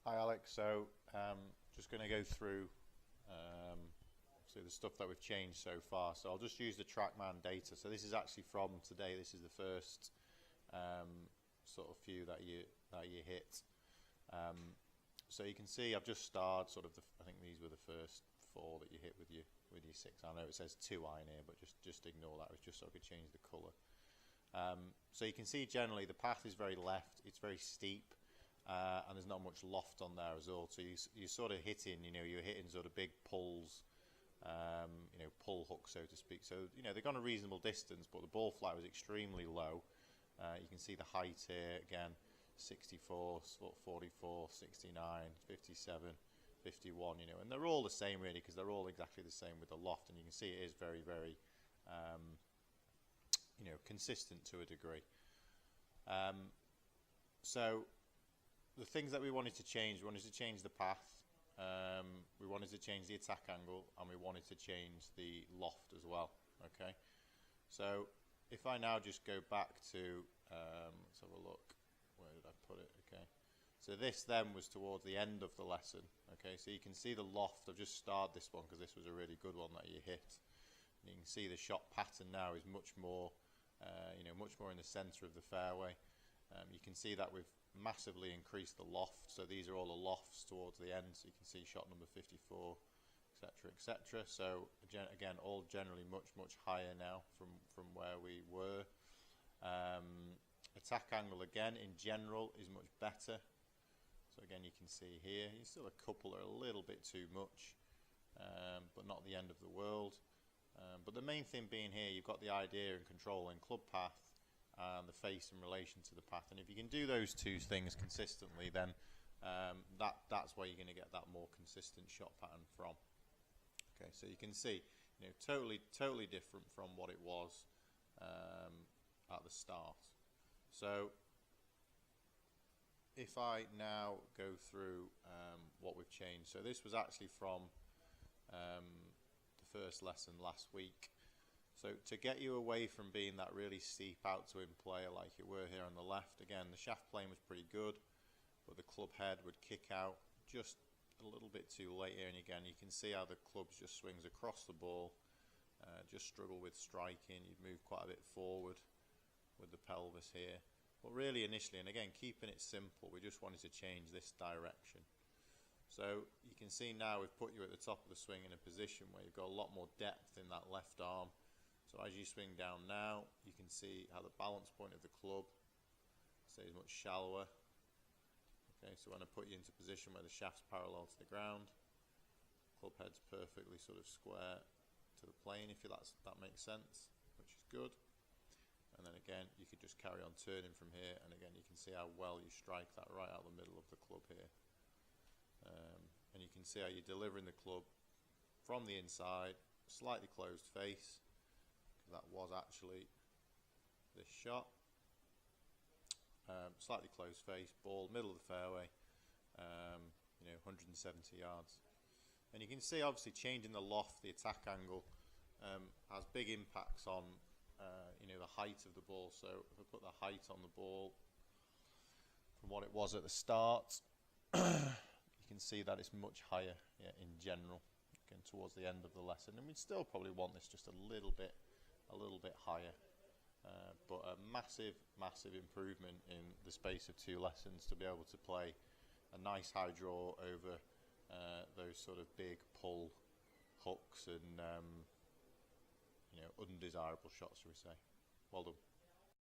Hi Alex, so just going to go through so the stuff that we've changed so far. So I'll just use the trackman data. So this is actually from today. This is the first sort of few that you hit. So you can see I've just starred sort of I think these were the first 4 that you hit with your 6. I know it says 2 iron here, but just ignore that. It was just so I could change the colour. So you can see generally the path is very left. It's very steep. And there's not much loft on there as well, so you're sort of hitting, you're hitting sort of big pulls, pull hooks, so to speak. So they've gone a reasonable distance, but the ball flight was extremely low. You can see the height here again, 64, 44, 69, 57, 51, and they're all the same really, because they're all exactly the same with the loft, and you can see it is very, very consistent to a degree. So the things that we wanted to change the path, we wanted to change the attack angle, and we wanted to change the loft as well. Okay, so if I now just go back to, let's have a look, where did I put it? Okay, so this then was towards the end of the lesson. Okay, so you can see the loft. I've just starred this one because this was a really good one that you hit. And you can see the shot pattern now is much more, much more in the centre of the fairway. You can see that we've massively increased the loft, so these are all the lofts towards the end, so you can see shot number 54, etc, etc. So again, all generally much higher now from where we were. Attack angle again in general is much better, so again you can see here you still a couple are a little bit too much, but not the end of the world. But the main thing being here, you've got the idea and control in club path and the face in relation to the path, and if you can do those 2 things consistently, then that's where you're going to get that more consistent shot pattern from. Okay, so you can see totally different from what it was at the start. So if I now go through what we've changed, so this was actually from the first lesson last week. So to get you away from being that really steep out to in player like you were here on the left, again the shaft plane was pretty good, but the club head would kick out just a little bit too late here, and again you can see how the club just swings across the ball, just struggle with striking. You'd move quite a bit forward with the pelvis here, but really initially, and again keeping it simple, we just wanted to change this direction. So you can see now we've put you at the top of the swing in a position where you've got a lot more depth in that left arm. So as you swing down now, you can see how the balance point of the club stays much shallower. Okay, so when I put you into a position where the shaft's parallel to the ground, club head's perfectly sort of square to the plane, if that makes sense, which is good. And then again, you could just carry on turning from here, and again you can see how well you strike that right out the middle of the club here. And you can see how you're delivering the club from the inside, slightly closed face. That was actually this shot. Slightly closed face, ball, middle of the fairway, 170 yards. And you can see obviously changing the loft, the attack angle, has big impacts on the height of the ball. So if I put the height on the ball from what it was at the start, you can see that it's much higher, in general, again towards the end of the lesson, and we'd still probably want this just a little bit higher, but a massive improvement in the space of 2 lessons to be able to play a nice high draw over those sort of big pull hooks and undesirable shots, shall we say. Well done.